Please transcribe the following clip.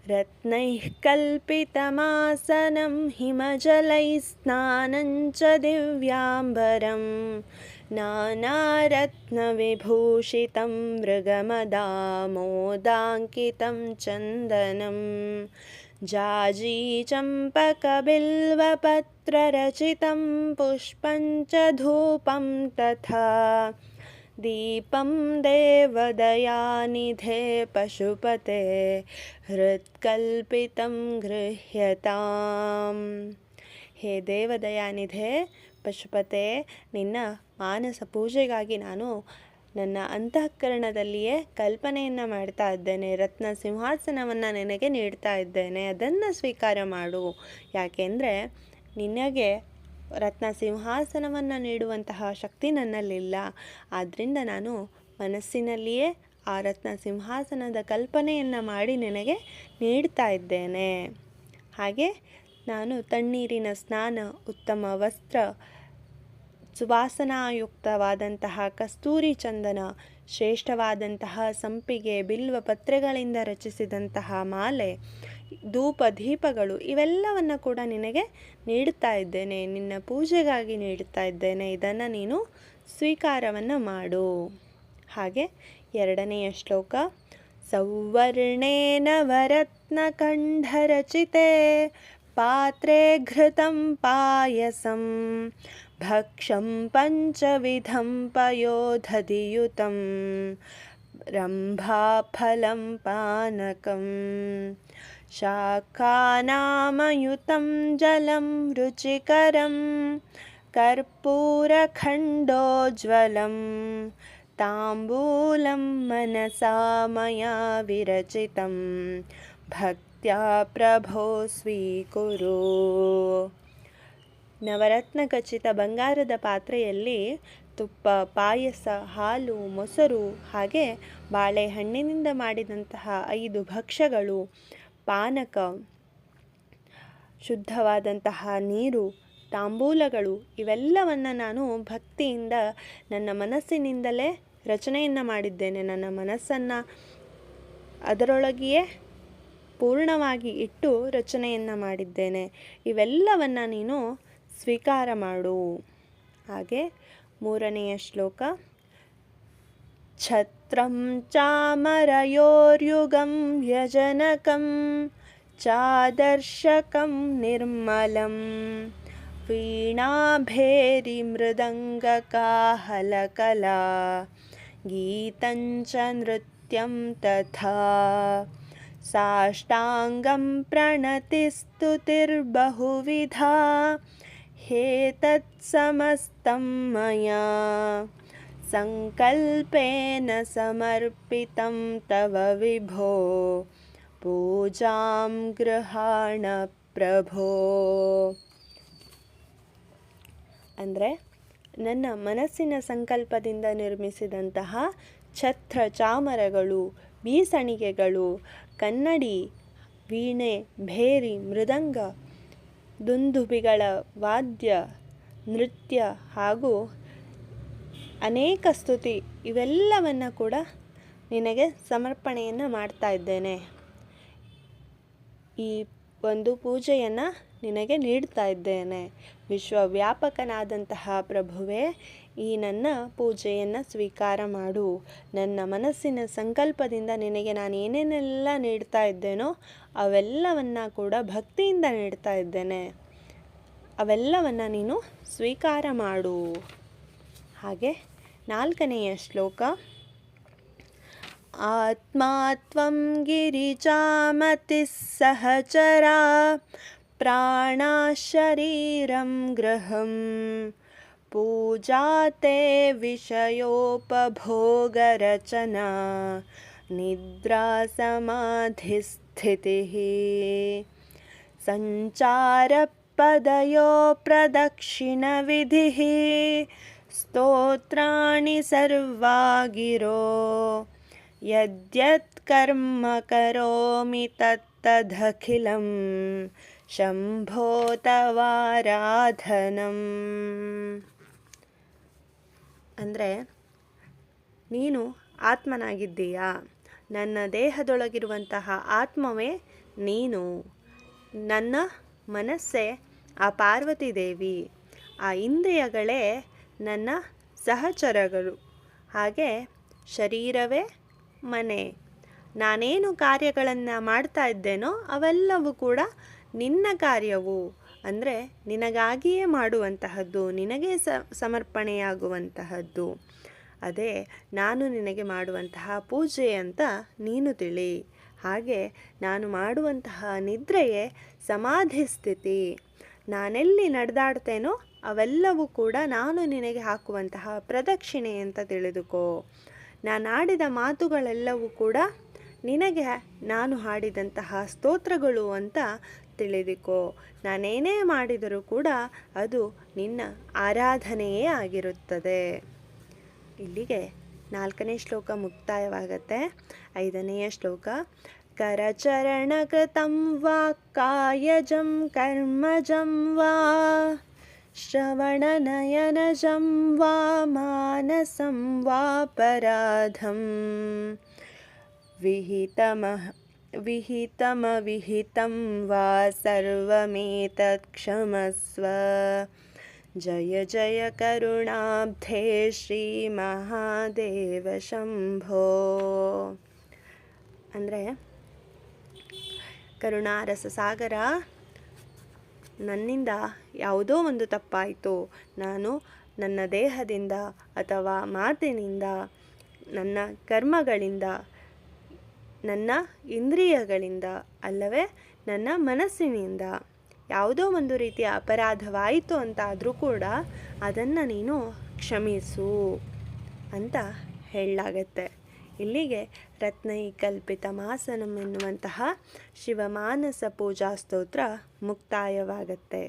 रत्नैः कल्पितमासनं हिमजलैः स्नानं च दिव्याम्बरं नानारत्नविभूषितं मृगमदामोदाङ्कितं चन्दनं जाजीचम्पकबिल्वपत्ररचितं पुष्पं च धूपं तथा दीपं देवदयानिधे पशुपते हृत्कल्पितं गृह्यताम्. ಹೇ ದೇವದಯಾನಿಧೆ ಪಶುಪತೆ, ನಿನ್ನ ಮಾನಸ ಪೂಜೆಗಾಗಿ ನಾನು ನನ್ನ ಅಂತಃಕರಣದಲ್ಲಿಯೇ ಕಲ್ಪನೆಯನ್ನು ಮಾಡ್ತಾ ಇದ್ದೇನೆ. ರತ್ನ ಸಿಂಹಾಸನವನ್ನು ನಿನಗೆ ನೀಡ್ತಾ ಇದ್ದೇನೆ, ಅದನ್ನು ಸ್ವೀಕಾರ ಮಾಡು. ಯಾಕೆಂದರೆ ನಿನಗೆ ರತ್ನ ಸಿಂಹಾಸನವನ್ನು ನೀಡುವಂತಹ ಶಕ್ತಿ ನನ್ನಲ್ಲಿಲ್ಲ. ಆದ್ದರಿಂದ ನಾನು ಮನಸ್ಸಿನಲ್ಲಿಯೇ ಆ ರತ್ನ ಸಿಂಹಾಸನದ ಕಲ್ಪನೆಯನ್ನು ಮಾಡಿ ನಿನಗೆ ನೀಡ್ತಾ ಇದ್ದೇನೆ. ಹಾಗೆ ನಾನು ತಣ್ಣೀರಿನ ಸ್ನಾನ, ಉತ್ತಮ ವಸ್ತ್ರ, ಸುವಾಸನಾಯುಕ್ತವಾದಂತಹ ಕಸ್ತೂರಿ ಚಂದನ, ಶ್ರೇಷ್ಠವಾದಂತಹ ಸಂಪಿಗೆ, ಬಿಲ್ವ ಪತ್ರೆಗಳಿಂದ ರಚಿಸಿದಂತಹ ಮಾಲೆ, ಧೂಪ ದೀಪಗಳು ಇವೆಲ್ಲವನ್ನು ಕೂಡ ನಿನಗೆ ನೀಡುತ್ತಾ ಇದ್ದೇನೆ. ನಿನ್ನ ಪೂಜೆಗಾಗಿ ನೀಡುತ್ತಾ ಇದ್ದೇನೆ. ಇದನ್ನು ನೀನು ಸ್ವೀಕಾರವನ್ನು ಮಾಡು. ಹಾಗೆ ಎರಡನೆಯ ಶ್ಲೋಕ. ಸೌವರ್ಣೇನ ವರತ್ನಕಂಠರಚಿತೆ ಪಾತ್ರೆ ಘೃತಂ ಪಾಯಸಂ ಭಕ್ಷಂ ಪಂಚವಿಧಂ ಪಯೋಧಧಿಯುತಂ ರಂಭಾಫಲಂ ಪಾನಕಂ ಶಾಖಾನಾಮಯುತಂ ಜಲಂ ರುಚಿಕರಂ ಕರ್ಪೂರಖಂಡೋಜ್ವಲಂ ತಾಂಬೂಲಂ ಮನಸಾ ಮಯಾ ವಿರಚಿತಂ ಭಕ್ತ್ಯಾ ಪ್ರಭೋ ಸ್ವೀಕುರು. ನವರತ್ನ ಖಚಿತ ಬಂಗಾರದ ಪಾತ್ರೆಯಲ್ಲಿ ತುಪ್ಪ, ಪಾಯಸ, ಹಾಲು, ಮೊಸರು ಹಾಗೆ ಬಾಳೆಹಣ್ಣಿನಿಂದ ಮಾಡಿದಂತಹ 5 ಭಕ್ಷ್ಯಗಳು, ಪಾನಕ, ಶುದ್ಧವಾದಂತಹ ನೀರು, ತಾಂಬೂಲಗಳು ಇವೆಲ್ಲವನ್ನು ನಾನು ಭಕ್ತಿಯಿಂದ ನನ್ನ ಮನಸ್ಸಿನಿಂದಲೇ ರಚನೆಯನ್ನು ಮಾಡಿದ್ದೇನೆ. ನನ್ನ ಮನಸ್ಸನ್ನು ಅದರೊಳಗೆಯೇ ಪೂರ್ಣವಾಗಿ ಇಟ್ಟು ರಚನೆಯನ್ನು ಮಾಡಿದ್ದೇನೆ. ಇವೆಲ್ಲವನ್ನು ನೀನು ಸ್ವೀಕಾರ ಮಾಡು. ಹಾಗೆ ಮೂರನೆಯ ಶ್ಲೋಕ. ಛತ್ರಂ ಚಾಮರಯೋರ್ಯುಗಂ ವ್ಯಜನಕಂ ಚಾದರ್ಶಕಂ ನಿರ್ಮಲಂ ವೀಣಾಭೇರಿ ಮೃದಂಗಕಾಹಲಕಲಾ ಗೀತಂಚ ನೃತ್ಯಂ ತಥಾ ಸಾಷ್ಟಾಂಗಂ ಪ್ರಣತಿಸ್ತುತಿರ್ಬಹುವಿಧಾ ಹೇತತ್ ಸಮಸ್ತಂ ಮಯಾ ಸಂಕಲ್ಪೇನ ಸಮರ್ಪಿತಂ ತವ ವಿಭೋ ಪೂಜಾಂ ಗೃಹಾಣ ಪ್ರಭೋ. ಅಂದರೆ ನನ್ನ ಮನಸ್ಸಿನ ಸಂಕಲ್ಪದಿಂದ ನಿರ್ಮಿಸಿದಂತಹ ಛತ್ರ ಚಾಮರಗಳು, ಬೀಸಣಿಗೆಗಳು, ಕನ್ನಡಿ, ವೀಣೆ, ಭೇರಿ, ಮೃದಂಗ, ದುಂದುಭಿಗಳ ವಾದ್ಯ, ನೃತ್ಯ ಹಾಗೂ ಅನೇಕ ಸ್ತುತಿ ಇವೆಲ್ಲವನ್ನು ಕೂಡ ನಿನಗೆ ಸಮರ್ಪಣೆಯನ್ನು ಮಾಡ್ತಾ ಇದ್ದೇನೆ. ಈ ಒಂದು ಪೂಜೆಯನ್ನು ನಿನಗೆ ನೀಡ್ತಾ ಇದ್ದೇನೆ. ವಿಶ್ವವ್ಯಾಪಕನಾದಂತಹ ಪ್ರಭುವೇ, ಈ ನನ್ನ ಪೂಜೆಯನ್ನು ಸ್ವೀಕಾರ ಮಾಡು. ನನ್ನ ಮನಸ್ಸಿನ ಸಂಕಲ್ಪದಿಂದ ನಿನಗೆ ನಾನು ಏನೇನೆಲ್ಲ ನೀಡ್ತಾ ಇದ್ದೇನೋ ಅವೆಲ್ಲವನ್ನು ಕೂಡ ಭಕ್ತಿಯಿಂದ ನೀಡ್ತಾ ಇದ್ದೇನೆ. ಅವೆಲ್ಲವನ್ನು ನೀನು ಸ್ವೀಕಾರ ಮಾಡು. ಹಾಗೆ ನಾಲ್ಕನೆಯ ಶ್ಲೋಕ. ಆತ್ಮಾತ್ವಂ ಗಿರಿಜಾಮತಿಃ ಸಹಚರಾ ಪ್ರಾಣಾ ಶರೀರಂ ಗೃಹಂ ಪೂಜಾತೆ ವಿಷಯೋಪಭೋಗರಚನಾ ನಿದ್ರಾ ಸಮಾಧಿಸ್ಥಿತಿಃ ಸಂಚಾರ ಪದಯೋ ಪ್ರದಕ್ಷಿಣ ವಿಧಿಃ ಸ್ತೋತ್ರಾಣಿ ಸರ್ವಾ ಗಿರೋ ಯದ್ಯತ್ ಕರ್ಮ ಕರೋಮಿ ತತ್ತದಖಿಲಂ ಶಂಭೋ ತವಾರಾಧನಂ. ಅಂದರೆ ನೀನು ಆತ್ಮನಾಗಿದ್ದೀಯಾ, ನನ್ನ ದೇಹದೊಳಗಿರುವಂತಹ ಆತ್ಮವೇ ನೀನು. ನನ್ನ ಮನಸ್ಸೇ ಆ ಪಾರ್ವತಿ ದೇವಿ. ಆ ಇಂದ್ರಿಯಗಳೇ ನನ್ನ ಸಹಚರಗಳು. ಹಾಗೆ ಶರೀರವೇ ಮನೆ. ನಾನೇನು ಕಾರ್ಯಗಳನ್ನು ಮಾಡ್ತಾ ಇದ್ದೇನೋ ಅವೆಲ್ಲವೂ ಕೂಡ ನಿನ್ನ ಕಾರ್ಯವು. ಅಂದರೆ ನಿನಗಾಗಿಯೇ ಮಾಡುವಂತಹದ್ದು, ನಿನಗೇ ಸಮರ್ಪಣೆಯಾಗುವಂತಹದ್ದು. ಅದೇ ನಾನು ನಿನಗೆ ಮಾಡುವಂತಹ ಪೂಜೆ ಅಂತ ನೀನು ತಿಳಿ. ಹಾಗೆ ನಾನು ಮಾಡುವಂತಹ ನಿದ್ರೆಯೇ ಸಮಾಧಿ ಸ್ಥಿತಿ. ನಾನೆಲ್ಲಿ ನಡೆದಾಡ್ತೇನೋ ಅವೆಲ್ಲವೂ ಕೂಡ ನಾನು ನಿನಗೆ ಹಾಕುವಂತಹ ಪ್ರದಕ್ಷಿಣೆ ಅಂತ ತಿಳಿದುಕೋ. ನಾನಾಡಿದ ಮಾತುಗಳೆಲ್ಲವೂ ಕೂಡ ನಿನಗೆ ನಾನು ಹಾಡಿದಂತಹ ಸ್ತೋತ್ರಗಳು ಅಂತ ತಿಳಿದುಕೋ. ನಾನೇನೇ ಮಾಡಿದರೂ ಕೂಡ ಅದು ನಿನ್ನ ಆರಾಧನೆಯೇ ಆಗಿರುತ್ತದೆ. ಇಲ್ಲಿಗೆ 4ನೇ ಶ್ಲೋಕ ಮುಕ್ತಾಯವಾಗತ್ತೆ. 5ನೆಯ ಶ್ಲೋಕ. ಕರಚರಣಕೃತಂ ವಾ ಕಾಯಜಂ ಕರ್ಮಜಂ ವಾ ಶ್ರವಣನಯನಜಂ ವಾ ಮಾನಸಂ ವಾಪರಾಧಂ ವಿಹಿತಮವಿಹಿತಂ ವಾ ಸರ್ವಮೇತತ್ ಕ್ಷಮಸ್ವ. ಜಯ ಜಯ ಕರುಣಾಬ್ಧೇ ಶ್ರೀ ಮಹಾದೇವ ಶಂಭೋ. ಅಂದರೆ ಕರುಣಾರಸ ಸಾಗರ, ನನ್ನಿಂದ ಯಾವುದೋ ಒಂದು ತಪ್ಪಾಯಿತು. ನಾನು ನನ್ನ ದೇಹದಿಂದ ಅಥವಾ ಮಾತಿನಿಂದ, ನನ್ನ ಕರ್ಮಗಳಿಂದ, ನನ್ನ ಇಂದ್ರಿಯಗಳಿಂದ ಅಲ್ಲವೇ ನನ್ನ ಮನಸ್ಸಿನಿಂದ ಯಾವುದೋ ಒಂದು ರೀತಿಯ ಅಪರಾಧವಾಯಿತು ಅಂತಾದರೂ ಕೂಡ ಅದನ್ನು ನೀನು ಕ್ಷಮಿಸು ಅಂತ ಹೇಳಲಾಗತ್ತೆ. ಇಲ್ಲಿಗೆ ರತ್ನೈಕಲ್ಪಿತ ಮಾಸನಂ ಎನ್ನುವಂತಹ ಶಿವಮಾನಸ ಪೂಜಾ ಸ್ತೋತ್ರ ಮುಕ್ತಾಯವಾಗತ್ತೆ.